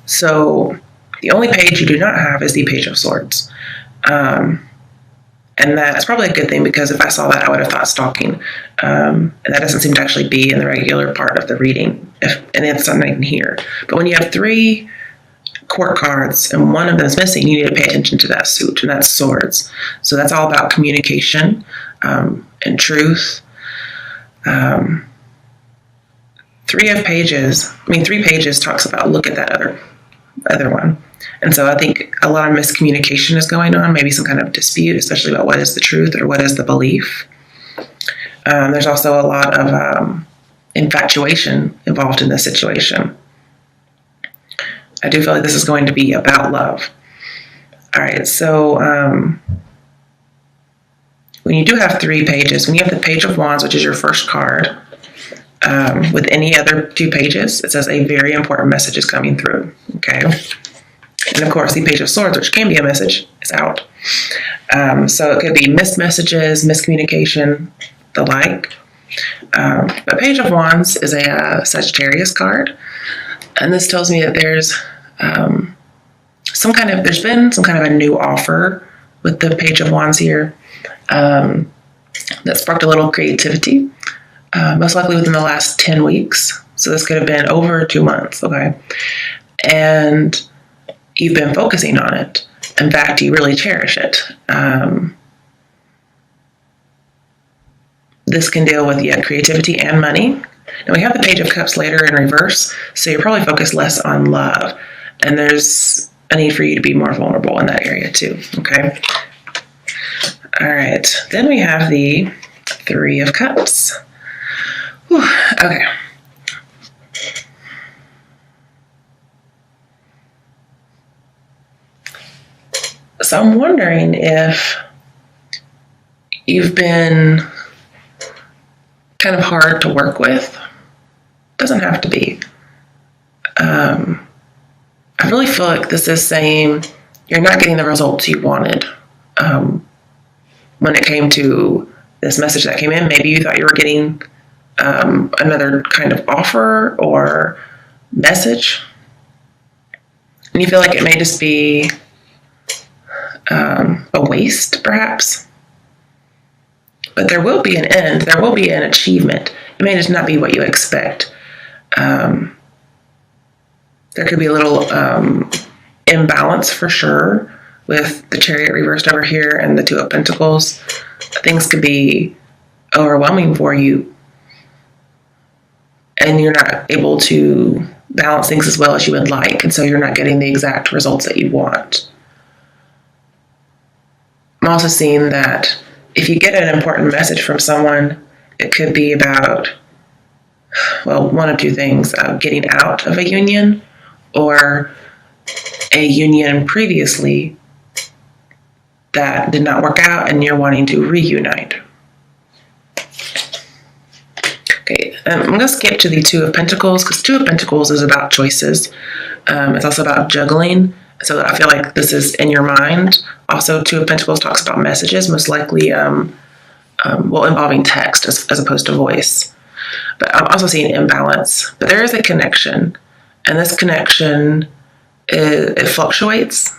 So the only page you do not have is the Page of Swords. And that's probably a good thing, because if I saw that, I would have thought stalking. And that doesn't seem to actually be in the regular part of the reading, and it's not even here. But when you have 3 court cards and one of them is missing, you need to pay attention to that suit, and that's swords. So that's all about communication and truth. 3 pages talks about look at that other one. And so I think a lot of miscommunication is going on, maybe some kind of dispute, especially about what is the truth or what is the belief. There's also a lot of infatuation involved in this situation. I do feel like this is going to be about love. All right, so when you do have 3 pages, when you have the Page of Wands, which is your first card, with any other 2 pages, it says a very important message is coming through, okay? And of course, the Page of Swords, which can be a message, is out. So it could be missed messages, miscommunication, the like. But Page of Wands is a Sagittarius card. And this tells me that there's been some kind of a new offer with the Page of Wands here that sparked a little creativity, most likely within the last 10 weeks. So this could have been over 2 months, okay? And you've been focusing on it. In fact, you really cherish it. This can deal with creativity and money. And we have the Page of Cups later in reverse, so you're probably focused less on love. And there's a need for you to be more vulnerable in that area too, okay? All right, then we have the 3 of Cups. Whew, okay. So I'm wondering if you've been kind of hard to work with. Doesn't have to be. I really feel like this is saying you're not getting the results you wanted. When it came to this message that came in, maybe you thought you were getting another kind of offer or message, and you feel like it may just be a waste, perhaps. But there will be an end. There will be an achievement. It may just not be what you expect. There could be a little imbalance for sure with the Chariot reversed over here and the 2 of Pentacles. Things could be overwhelming for you, and you're not able to balance things as well as you would like, and so you're not getting the exact results that you want. I'm also seeing that if you get an important message from someone, it could be about, well, one of 2 things, getting out of a union, or a union previously that did not work out and you're wanting to reunite. Okay, I'm going to skip to the 2 of Pentacles, because 2 of Pentacles is about choices. It's also about juggling. So I feel like this is in your mind. Also, 2 of Pentacles talks about messages, most likely involving text as opposed to voice. But I'm also seeing imbalance. But there is a connection, and this connection, it fluctuates.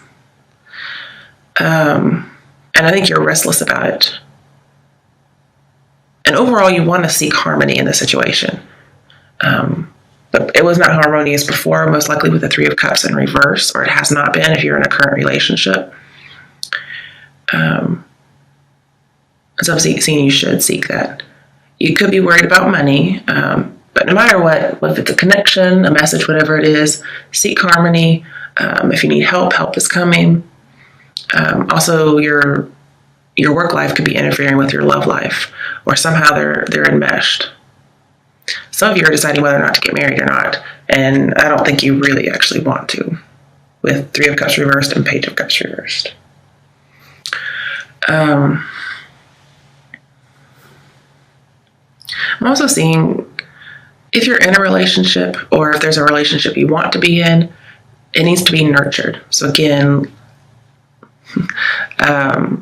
And I think you're restless about it. And overall, you want to seek harmony in the situation. But it was not harmonious before, most likely with the 3 of Cups in reverse, or it has not been if you're in a current relationship. So I'm seeing you should seek that. You could be worried about money, but no matter what, if it's a connection, a message, whatever it is, seek harmony. If you need help, help is coming. Also, your work life could be interfering with your love life, or somehow they're enmeshed. Some of you are deciding whether or not to get married or not, and I don't think you really actually want to, with 3 of Cups reversed and Page of Cups reversed. I'm also seeing if you're in a relationship, or if there's a relationship you want to be in, it needs to be nurtured. So again,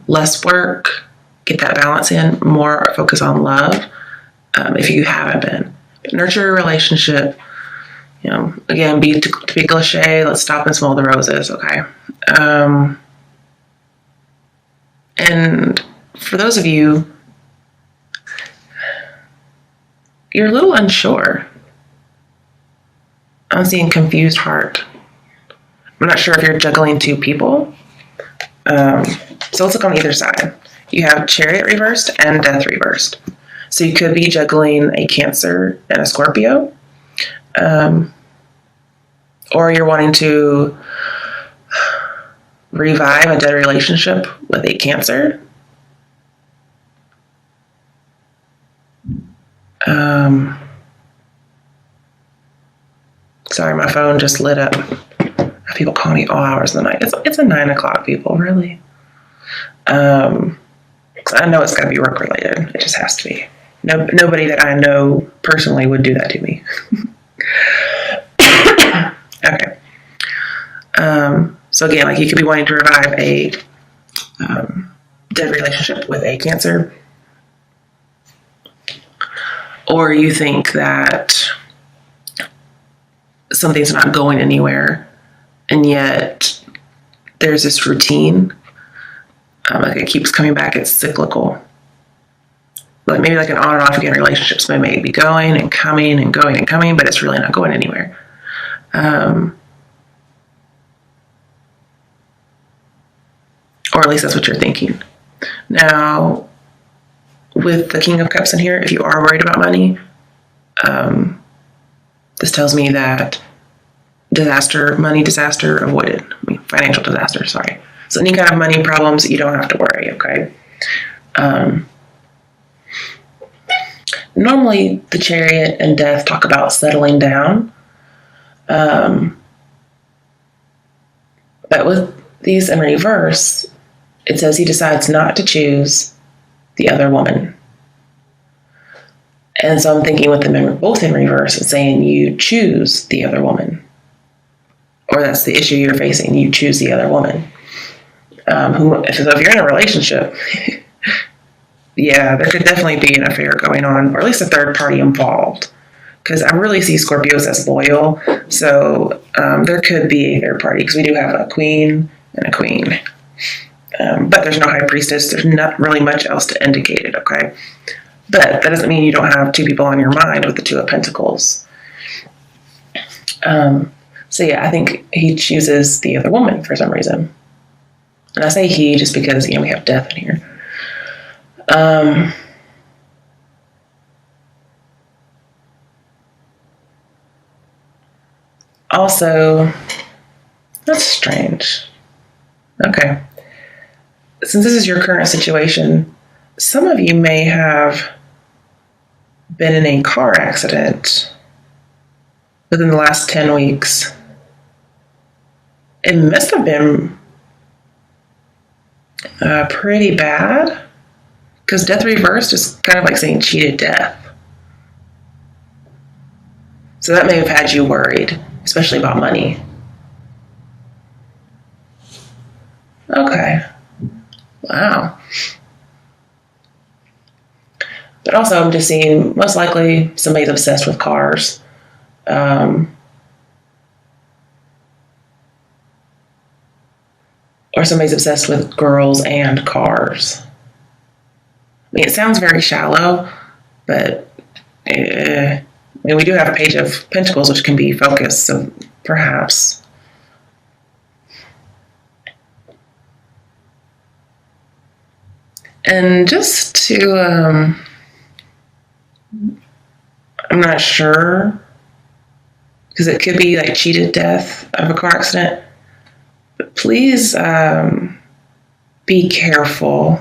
less work, get that balance in, more focus on love if you haven't been. But nurture a relationship, Again, to be cliche, let's stop and smell the roses, okay? And for those of you, you're a little unsure. I'm seeing confused heart. I'm not sure if you're juggling two people. So let's look on either side. You have Chariot reversed and Death reversed. So you could be juggling a Cancer and a Scorpio. Or you're wanting to revive a dead relationship with a Cancer. Sorry, my phone just lit up. People call me all hours of the night. It's a 9 o'clock, people, really. I know it's got to be work related. It just has to be. Nobody that I know personally would do that to me. Okay. So again, like you could be wanting to revive a dead relationship with a Cancer, or you think that something's not going anywhere, and yet there's this routine. Like it keeps coming back. It's cyclical. Like maybe like an on and off again relationships may be going and coming and going and coming, but it's really not going anywhere. Or at least that's what you're thinking. Now, with the King of Cups in here, if you are worried about money, this tells me that money disaster avoided. Financial disaster, sorry. So any kind of money problems, you don't have to worry, okay? Normally, the Chariot and Death talk about settling down. But with these in reverse, it says he decides not to choose the other woman. And so I'm thinking with them both in reverse, it's saying you choose the other woman. Or that's the issue you're facing. You choose the other woman. If you're in a relationship, yeah, there could definitely be an affair going on, or at least a third party involved. Because I really see Scorpios as loyal. So there could be a third party, because we do have a queen and a queen. But there's no high priestess. There's not really much else to indicate it, okay? But that doesn't mean you don't have two people on your mind with the Two of Pentacles. So yeah, I think he chooses the other woman for some reason. And I say he just because, we have Death in here. Also, that's strange. Okay. Since this is your current situation, some of you may have been in a car accident within the last 10 weeks. It must have been pretty bad, because Death reversed is kind of like saying cheated death. So that may have had you worried, especially about money. Okay. Wow. But also I'm just seeing most likely somebody's obsessed with cars. Or somebody's obsessed with girls and cars. It sounds very shallow, but we do have a Page of Pentacles, which can be focused, so perhaps. And just to, I'm not sure, because it could be like cheated death of a car accident. But please be careful.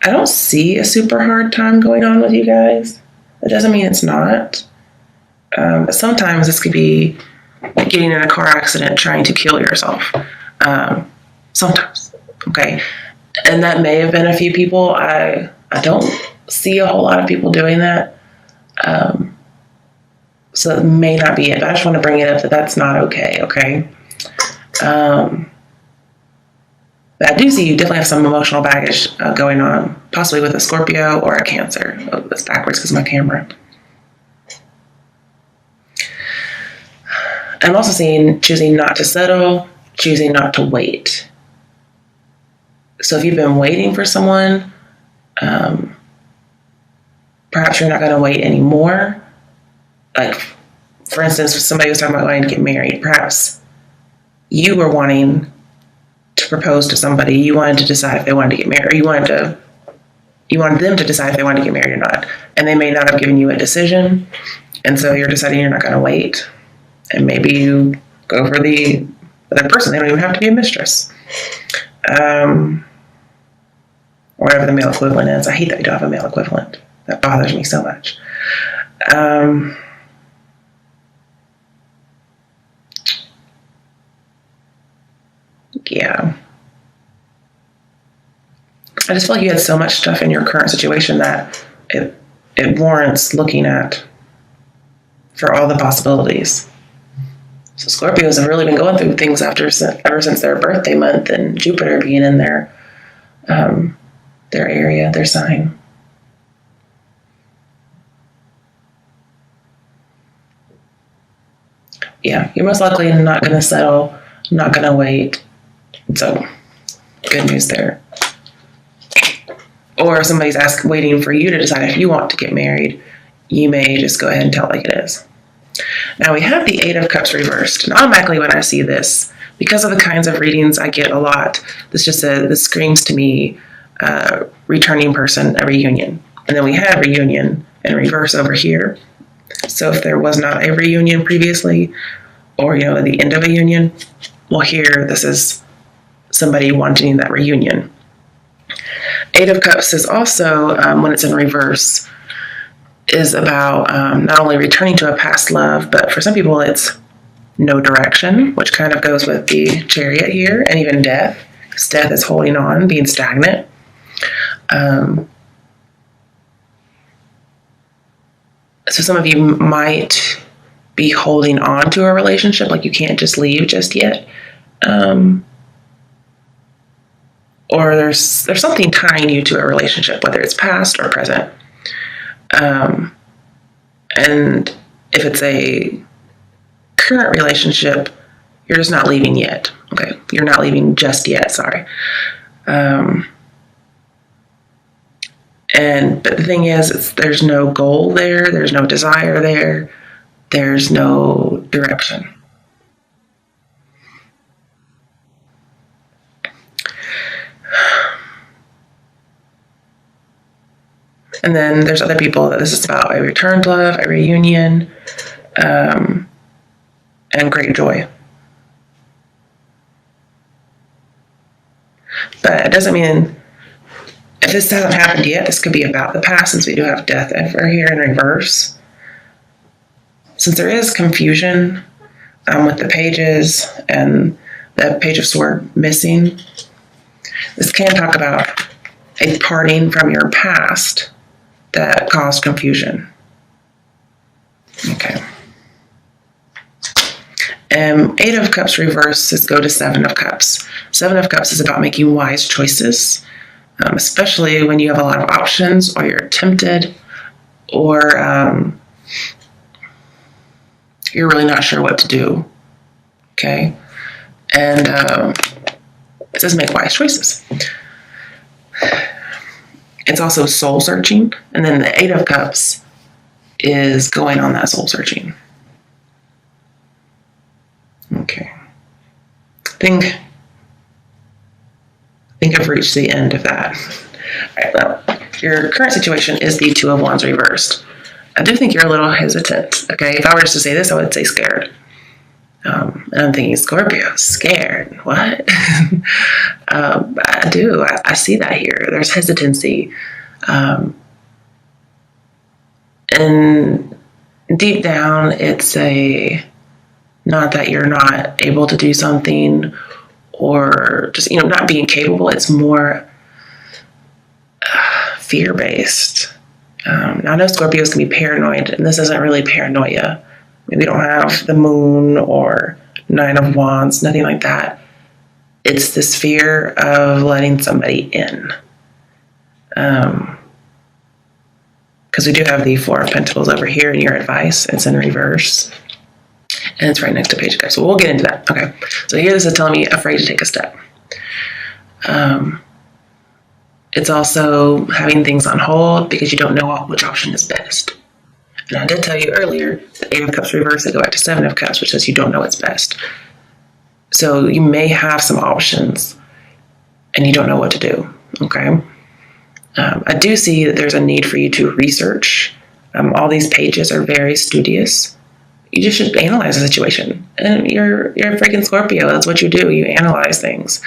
I don't see a super hard time going on with you guys. That doesn't mean it's not. But sometimes this could be like getting in a car accident trying to kill yourself. Sometimes. Okay. And that may have been a few people. I don't see a whole lot of people doing that. So it may not be it. But I just want to bring it up that that's not okay. Okay. But I do see you definitely have some emotional baggage going on, possibly with a Scorpio or a Cancer. Oh, that's backwards because of my camera. I'm also seeing choosing not to settle, choosing not to wait. So if you've been waiting for someone, perhaps you're not going to wait anymore. Like, for instance, somebody was talking about wanting to get married. Perhaps you were wanting to propose to somebody. You wanted to decide if they wanted to get married. Or you wanted them to decide if they wanted to get married or not. And they may not have given you a decision. And so you're deciding you're not going to wait. And maybe you go for the other person. They don't even have to be a mistress. Whatever the male equivalent is. I hate that we don't have a male equivalent. That bothers me so much. Yeah. I just feel like you had so much stuff in your current situation that it warrants looking at for all the possibilities. So Scorpios have really been going through things ever since their birthday month and Jupiter being in their area, their sign. Yeah, you're most likely not going to settle, not going to wait. So, good news there. Or if somebody's waiting for you to decide if you want to get married, you may just go ahead and tell it like it is. Now we have the Eight of Cups reversed. And automatically when I see this, because of the kinds of readings I get a lot, this screams to me returning person, a reunion. And then we have reunion in reverse over here. So if there was not a reunion previously, or at the end of a union, well, here this is somebody wanting that reunion. Eight of Cups is also, when it's in reverse, is about not only returning to a past love, but for some people it's no direction, which kind of goes with the Chariot here, and even death, because death is holding on, being stagnant. So some of you might be holding on to a relationship, like you can't just leave just yet. Or there's something tying you to a relationship, whether it's past or present. And if it's a current relationship, you're just not leaving yet. Okay, you're not leaving just yet, sorry. But the thing is, there's no goal there, there's no desire there, there's no direction. And then there's other people that this is about a returned love, a reunion, and great joy. But it doesn't mean, if this hasn't happened yet, this could be about the past, since we do have death over here in reverse. Since there is confusion with the pages and the Page of Swords missing, this can talk about a parting from your past that caused confusion. Okay. Eight of Cups reverses go to Seven of Cups. Seven of Cups is about making wise choices, especially when you have a lot of options, or you're tempted, or you're really not sure what to do. Okay? And it says make wise choices. It's also soul searching. And then the Eight of Cups is going on that soul searching. Okay. I think I've reached the end of that. All right, well, your current situation is the Two of Wands reversed. I do think you're a little hesitant. Okay, if I were just to say this, I would say scared. And I'm thinking, Scorpio, scared. What? I do. I see that here. There's hesitancy. And deep down, it's not that you're not able to do something, or just, not being capable. It's more fear-based. Now, I know Scorpios can be paranoid, and this isn't really paranoia. We don't have the Moon or Nine of Wands, nothing like that. It's this fear of letting somebody in. Because we do have the Four of Pentacles over here in your advice. It's in reverse. And it's right next to page of cups. So we'll get into that. Okay. So here this is telling me afraid to take a step. It's also having things on hold because you don't know which option is best. And I did tell you earlier, the 8 of Cups reversed, they go back to 7 of Cups, which says you don't know what's best. So you may have some options and you don't know what to do. Okay. I do see that there's a need for you to research. All these pages are very studious. You just should analyze the situation. And you're a freaking Scorpio. That's what you do. You analyze things.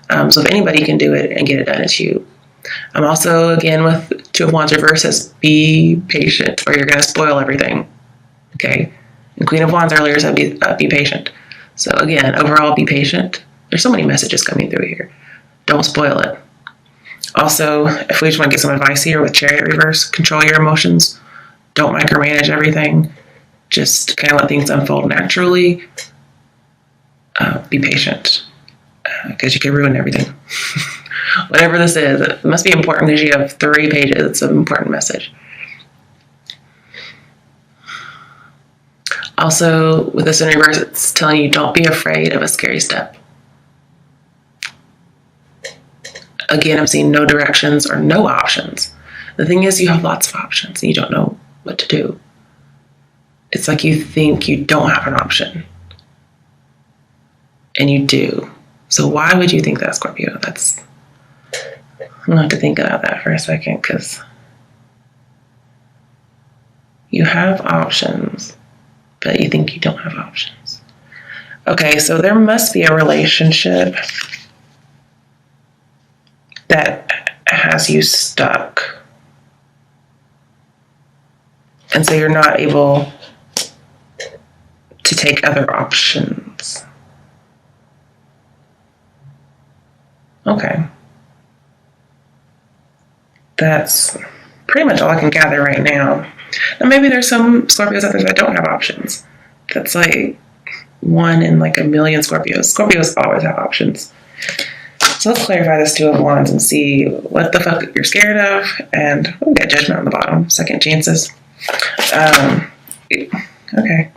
So if anybody can do it and get it done, it's you. I'm also, again, with 2 of Wands reverse, says be patient or you're going to spoil everything. Okay. And Queen of Wands earlier said be patient. So again, overall, be patient. There's so many messages coming through here. Don't spoil it. Also, if we just want to get some advice here with Chariot reverse, control your emotions. Don't micromanage everything. Just kind of let things unfold naturally. Be patient because you can ruin everything. Whatever this is, it must be important because you have 3 pages. It's an important message. Also, with this in reverse, it's telling you don't be afraid of a scary step. Again, I'm seeing no directions or no options. The thing is, you have lots of options and you don't know what to do. It's like you think you don't have an option. And you do. So why would you think that, Scorpio? I'm going to have to think about that for a second because you have options, but you think you don't have options. Okay, so there must be a relationship that has you stuck. And so you're not able to take other options. Okay. That's pretty much all I can gather right now. Now maybe there's some Scorpios out there that don't have options. That's like 1 in like a million Scorpios. Scorpios always have options. So let's clarify this 2 of Wands and see what the fuck you're scared of. And we got Judgment on the bottom. Second chances. Okay.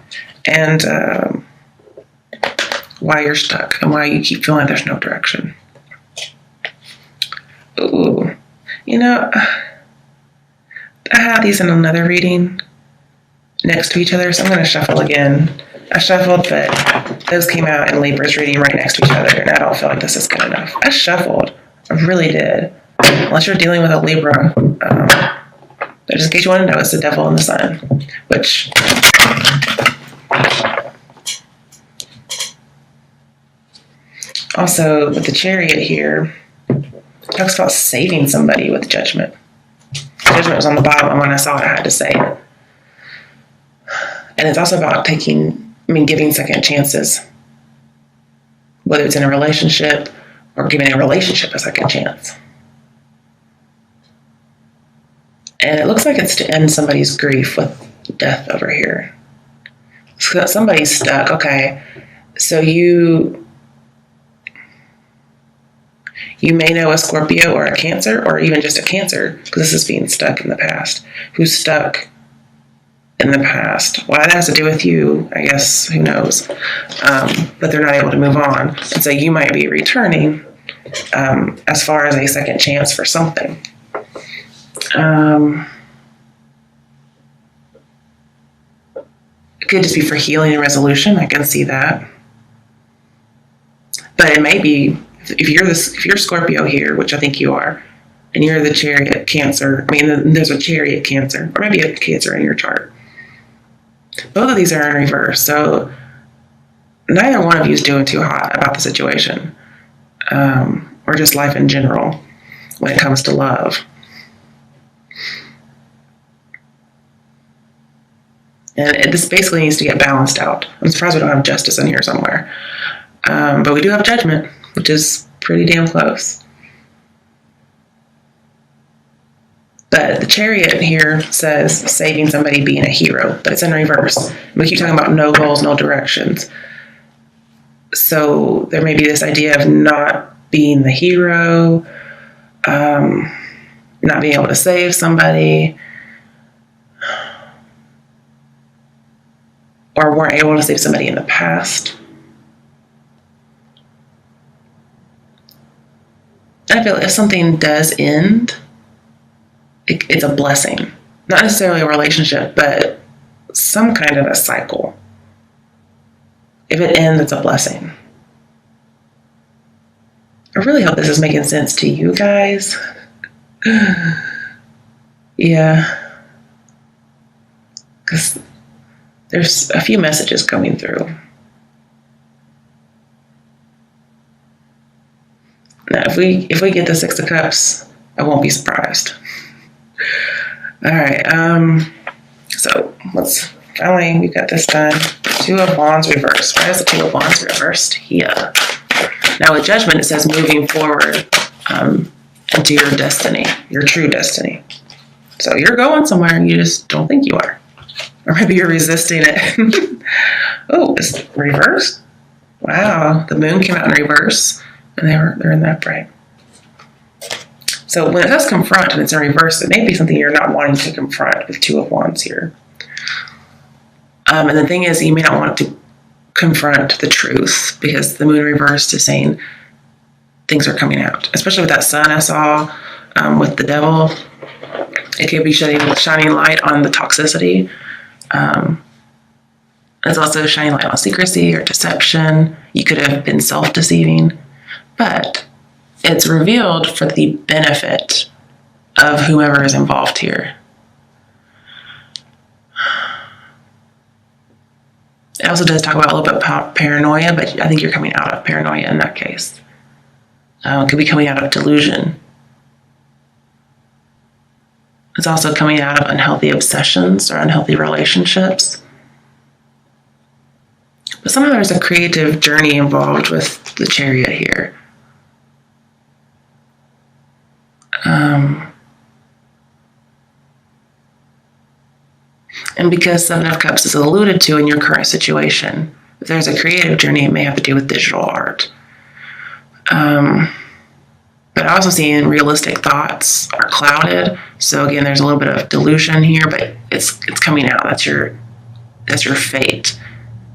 And why you're stuck and why you keep feeling there's no direction. Ooh. You know, I have these in another reading next to each other, so I'm going to shuffle again. I shuffled, but those came out in Libra's reading right next to each other, and I don't feel like this is good enough. I shuffled. I really did. Unless you're dealing with a Libra. But just in case you want to know, it's the Devil and the Sun, which... Also, with the Chariot here, it talks about saving somebody with Judgment. Judgment was on the bottom, and when I saw it, I had to say it. And it's also about giving second chances. Whether it's in a relationship or giving a relationship a second chance. And it looks like it's to end somebody's grief with death over here. So somebody's stuck. Okay. So you may know a Scorpio or a Cancer or even just a Cancer, because this is being stuck in the past. Who's stuck in the past? Why that has to do with you, I guess, who knows. But they're not able to move on. And so you might be returning as far as a second chance for something. It could just be for healing and resolution. I can see that. But it may be, if you're Scorpio here, which I think you are, and you're the Chariot Cancer, there's a Chariot Cancer, or maybe a Cancer in your chart. Both of these are in reverse, so neither one of you is doing too hot about the situation, or just life in general when it comes to love. And this basically needs to get balanced out. I'm surprised we don't have Justice in here somewhere. But we do have Judgment, which is pretty damn close. But the Chariot here says saving somebody, being a hero, but it's in reverse. We keep talking about no goals, no directions. So there may be this idea of not being the hero, not being able to save somebody, or weren't able to save somebody in the past. I feel if something does end, it's a blessing. Not necessarily a relationship, but some kind of a cycle. If it ends, it's a blessing. I really hope this is making sense to you guys. Yeah. Because there's a few messages coming through. Now, if we get the Six of Cups, I won't be surprised. All right. So we got this done. Two of Wands reversed. Why is the Two of Wands reversed here? Now with Judgment, it says moving forward into your destiny, your true destiny. So you're going somewhere and you just don't think you are. Or maybe you're resisting it. Oh, it's reversed? Wow, the moon came out in reverse and they're in the upright. So when it does confront and it's in reverse, it may be something you're not wanting to confront with Two of Wands here. And the thing is, you may not want to confront the truth because the moon reversed is saying things are coming out, especially with that sun I saw with the devil. It could be shining light on the toxicity. It's also shining light on secrecy or deception. You could have been self-deceiving, but it's revealed for the benefit of whomever is involved here. It also does talk about a little bit about paranoia, but I think you're coming out of paranoia in that case. It could be coming out of delusion. It's also coming out of unhealthy obsessions or unhealthy relationships. But somehow there's a creative journey involved with the Chariot here. And because Seven of Cups is alluded to in your current situation, if there's a creative journey, it may have to do with digital art. But I also see realistic thoughts are clouded. So again, there's a little bit of delusion here, but it's coming out. That's your fate.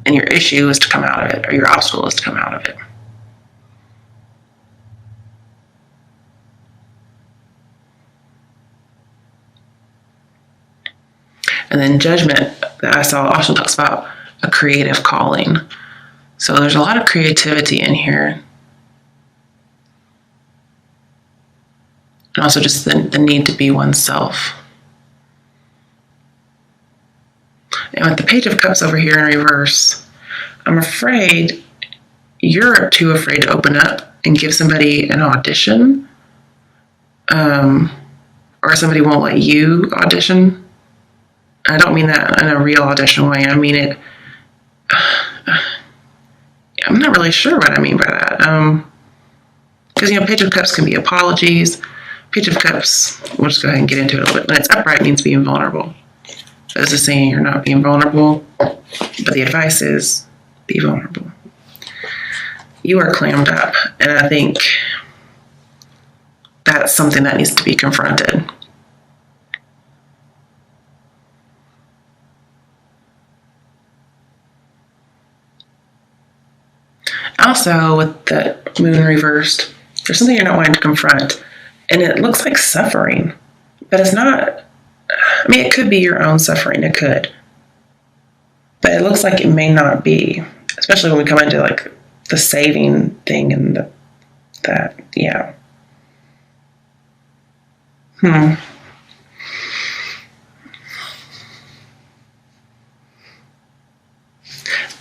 And your issue is to come out of it, or your obstacle is to come out of it. And then Judgment that I saw also talks about a creative calling. So there's a lot of creativity in here. And also just the need to be oneself. And with the Page of Cups over here in reverse, I'm afraid you're too afraid to open up and give somebody an audition. Or somebody won't let you audition. I don't mean that in a real audition way. I mean it. I'm not really sure what I mean by that. Because, Page of Cups can be apologies. Page of Cups, we'll just go ahead and get into it a little bit. When it's upright, it means being vulnerable. So this is saying you're not being vulnerable, but the advice is be vulnerable. You are clammed up, and I think that's something that needs to be confronted. Also, with the moon reversed, there's something you're not wanting to confront, and it looks like suffering, but it's not. I mean, it could be your own suffering, it could, but it looks like it may not be, especially when we come into like the saving thing and yeah.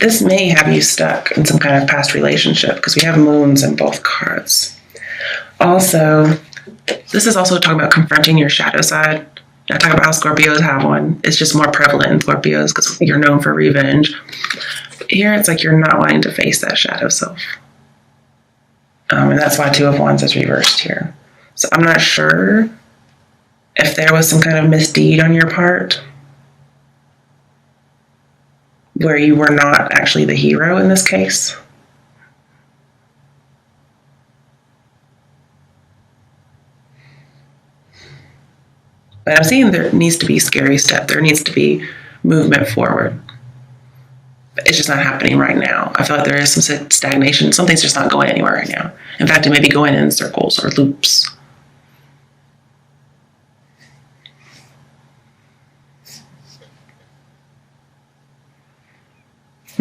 This may have you stuck in some kind of past relationship because we have moons in both cards. Also, this is also talking about confronting your shadow side. I talk about how Scorpios have one. It's just more prevalent in Scorpios because you're known for revenge. Here, it's like you're not wanting to face that shadow self. And that's why Two of Wands is reversed here. So I'm not sure if there was some kind of misdeed on your part where you were not actually the hero in this case. But I'm seeing there needs to be scary step. There needs to be movement forward. It's just not happening right now. I feel like there is some stagnation. Something's just not going anywhere right now. In fact, it may be going in circles or loops.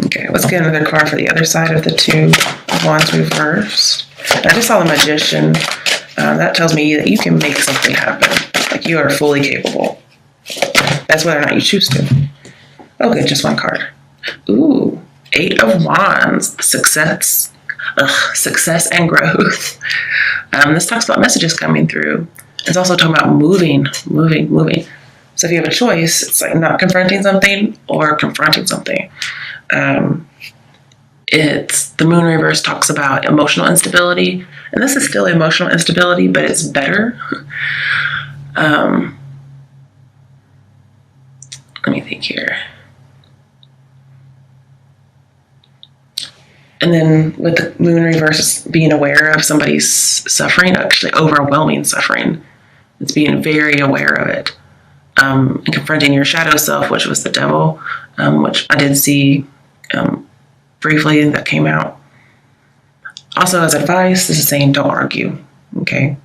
Okay, let's get another card for the other side of the Two of Wands reversed. I just saw the Magician. That tells me that you can make something happen. Like you are fully capable. That's whether or not you choose to. Oh, good, just one card. Ooh, Eight of Wands. Success. Success and growth. This talks about messages coming through. It's also talking about moving. So if you have a choice, it's like not confronting something or confronting something. It's the Moon reverse talks about emotional instability, and this is still emotional instability, but it's better. Let me think here. And then with the Moon reverse, being aware of somebody's suffering, actually overwhelming suffering. It's being very aware of it. And confronting your shadow self, which was the devil, which I did see briefly that came out. Also, as advice, this is saying don't argue, okay?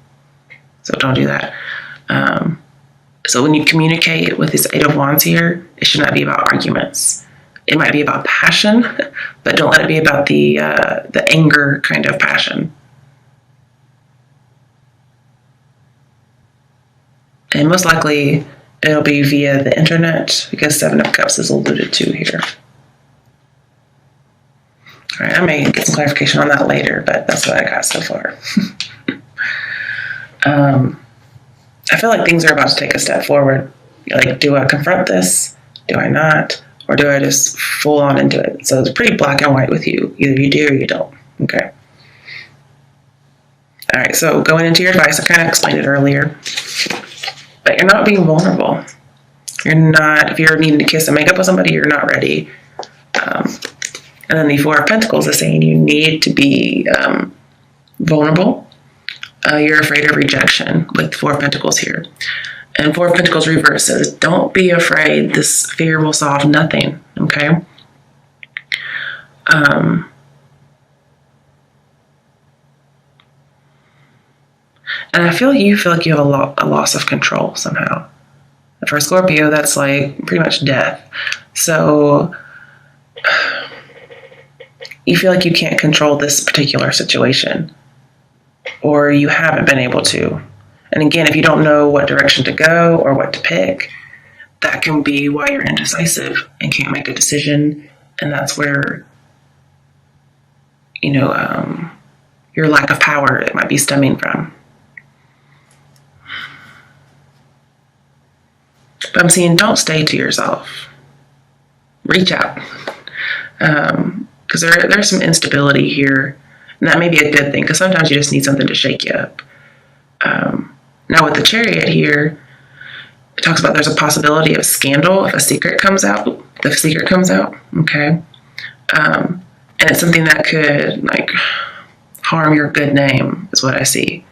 So don't do that. So when you communicate with this Eight of Wands here, it should not be about arguments. It might be about passion, but don't let it be about the anger kind of passion. And most likely, it'll be via the internet because Seven of Cups is alluded to here. All right, I may get some clarification on that later, but that's what I got so far. I feel like things are about to take a step forward. Like, do I confront this? Do I not? Or do I just full on into it? So it's pretty black and white with you. Either you do or you don't. Okay. All right, so going into your advice, I kind of explained it earlier. But you're not being vulnerable. You're not, if you're needing to kiss and make up with somebody, you're not ready. And then the Four of Pentacles is saying you need to be vulnerable. You're afraid of rejection with Four of Pentacles here. And Four of Pentacles reverse says, don't be afraid. This fear will solve nothing, okay? And I feel like you have a loss of control somehow. For Scorpio, that's like pretty much death. So you feel like you can't control this particular situation, or you haven't been able to. And again, if you don't know what direction to go or what to pick, that can be why you're indecisive and can't make a decision. And that's where, your lack of power, it might be stemming from. But I'm seeing don't stay to yourself. Reach out. Because there's some instability here. And that may be a good thing, because sometimes you just need something to shake you up. Now with the Chariot here, it talks about there's a possibility of scandal if a secret comes out. Okay? And it's something that could, harm your good name, is what I see.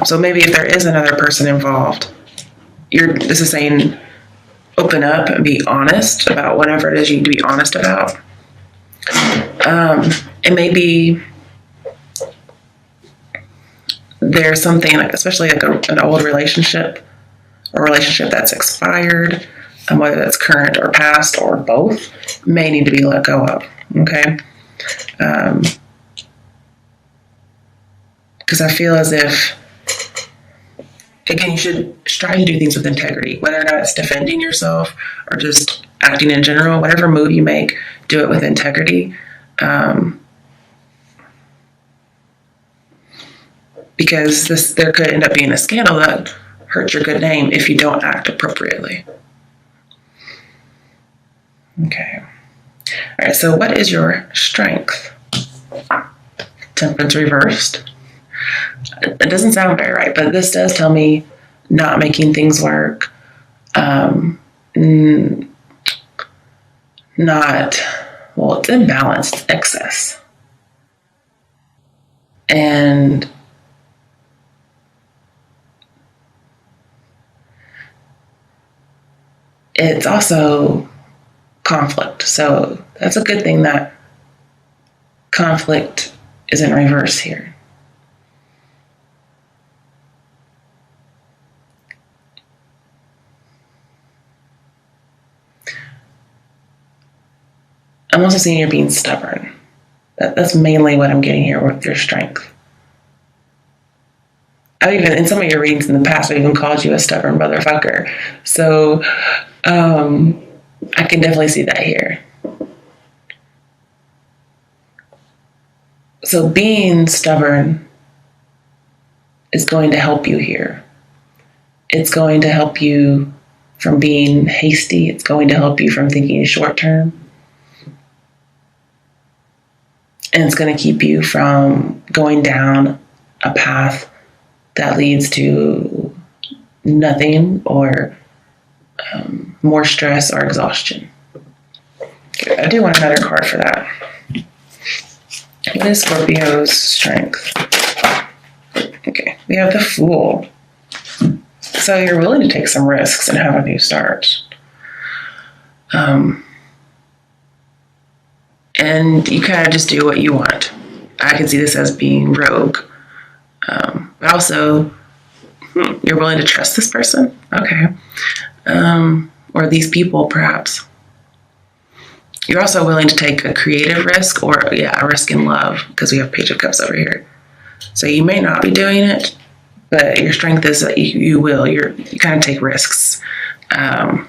So maybe if there is another person involved, this is saying open up and be honest about whatever it is you need to be honest about. And maybe there's something, especially an old relationship, a relationship that's expired, whether that's current or past or both, may need to be let go of, okay? Because I feel as if, again, you should try to do things with integrity, whether or not it's defending yourself or just acting in general. Whatever move you make, do it with integrity. Because there could end up being a scandal that hurts your good name if you don't act appropriately. Okay. All right, so what is your strength? Temperance reversed. It doesn't sound very right, but this does tell me not making things work. It's imbalanced, excess. And it's also conflict. So that's a good thing that conflict is in reverse here. I'm also seeing you're being stubborn. That's mainly what I'm getting here with your strength. I've even, in some of your readings in the past, I've even called you a stubborn motherfucker. So I can definitely see that here. So being stubborn is going to help you here. It's going to help you from being hasty. It's going to help you from thinking short term. And it's going to keep you from going down a path that leads to nothing or more stress or exhaustion. I do want another card for that. What is Scorpio's strength? Okay, we have the Fool. So you're willing to take some risks and have a new start. And you kind of just do what you want. I can see this as being rogue. But also, you're willing to trust this person? Okay. Or these people, perhaps. You're also willing to take a creative risk or, a risk in love, because we have Page of Cups over here. So you may not be doing it, but your strength is that you will. You kind of take risks in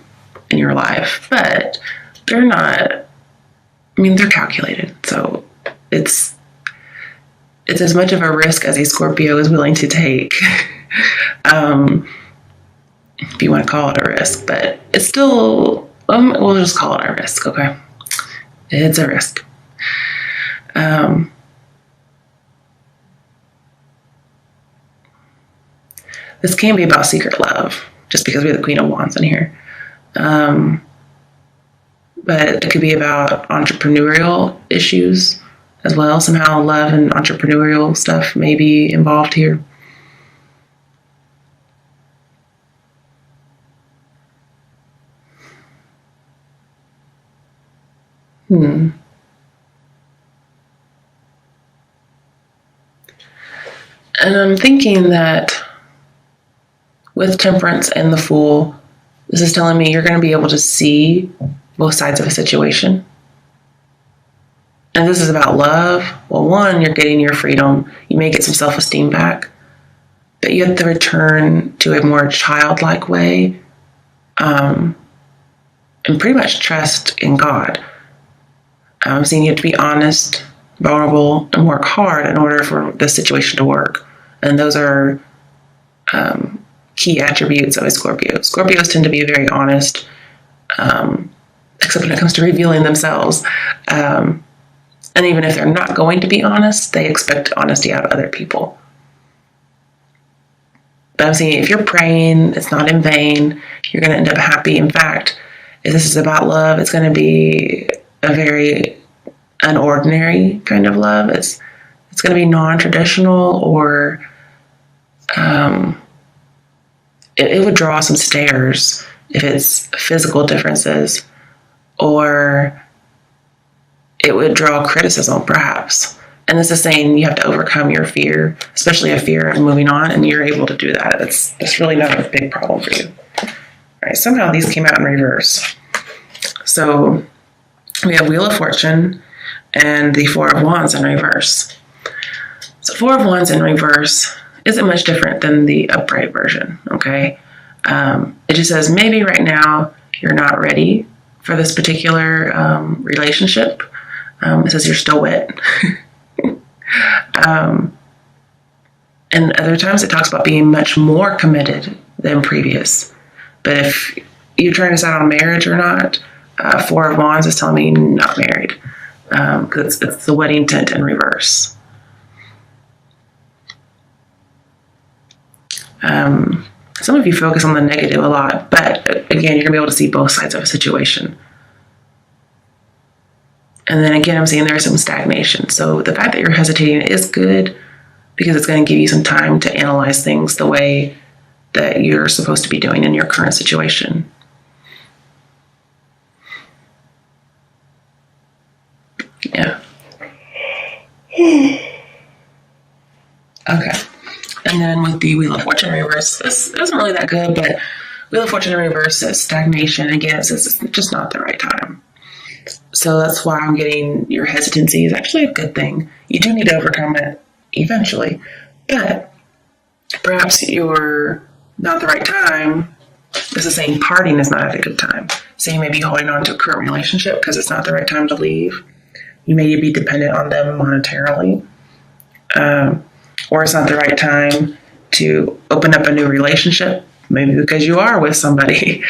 your life. But they're not, they're calculated. So it's as much of a risk as a Scorpio is willing to take. If you want to call it a risk, but it's still, we'll just call it a risk, okay? It's a risk. This can be about secret love, just because we have the Queen of Wands in here. But it could be about entrepreneurial issues as well. Somehow love and entrepreneurial stuff may be involved here. And I'm thinking that with Temperance and the Fool, this is telling me you're going to be able to see both sides of a situation. And this is about love. Well, one, you're getting your freedom. You may get some self-esteem back. But you have to return to a more childlike way and pretty much trust in God. I'm seeing you have to be honest, vulnerable, and work hard in order for this situation to work. And those are key attributes of a Scorpio. Scorpios tend to be very honest, except when it comes to revealing themselves. And even if they're not going to be honest, they expect honesty out of other people. But I'm seeing if you're praying, it's not in vain. You're going to end up happy. In fact, if this is about love, it's going to be a very unordinary kind of love. It's going to be non-traditional, or it would draw some stares if it's physical differences, or it would draw criticism, perhaps. And this is saying you have to overcome your fear, especially a fear of moving on, and you're able to do that. It's really not a big problem for you. All right, somehow these came out in reverse. So we have Wheel of Fortune and the Four of Wands in reverse. So Four of Wands in reverse isn't much different than the upright version, okay? It just says maybe right now you're not ready for this particular relationship. It says you're still wet. And other times it talks about being much more committed than previous. But if you're trying to decide on marriage or not, Four of Wands is telling me you're not married, because it's the wedding tent in reverse. Some of you focus on the negative a lot, but again, you're going to be able to see both sides of a situation. And then again, I'm seeing there is some stagnation. So the fact that you're hesitating is good, because it's going to give you some time to analyze things the way that you're supposed to be doing in your current situation. Okay. And then with the Wheel of Fortune reverse, this isn't really that good, but Wheel of Fortune in reverse says stagnation. Again, it says it's just not the right time. So that's why I'm getting your hesitancy is actually a good thing. You do need to overcome it eventually. But perhaps you're not the right time. This is saying parting is not at a good time. So you may be holding on to a current relationship because it's not the right time to leave. You may be dependent on them monetarily. Or it's not the right time to open up a new relationship, maybe because you are with somebody.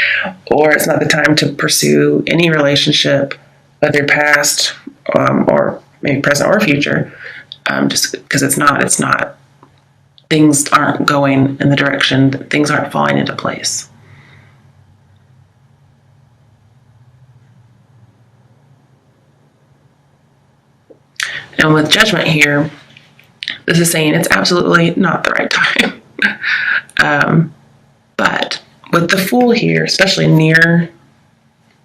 Or it's not the time to pursue any relationship, whether past or maybe present or future, just because it's not. Things aren't going in the direction, things aren't falling into place. And with Judgment here, this is saying it's absolutely not the right time. But with the Fool here, especially near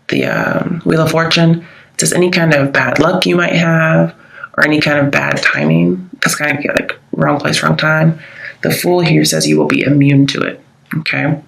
the Wheel of Fortune, it says any kind of bad luck you might have or any kind of bad timing. That's kind of like wrong place, wrong time. The Fool here says you will be immune to it. Okay.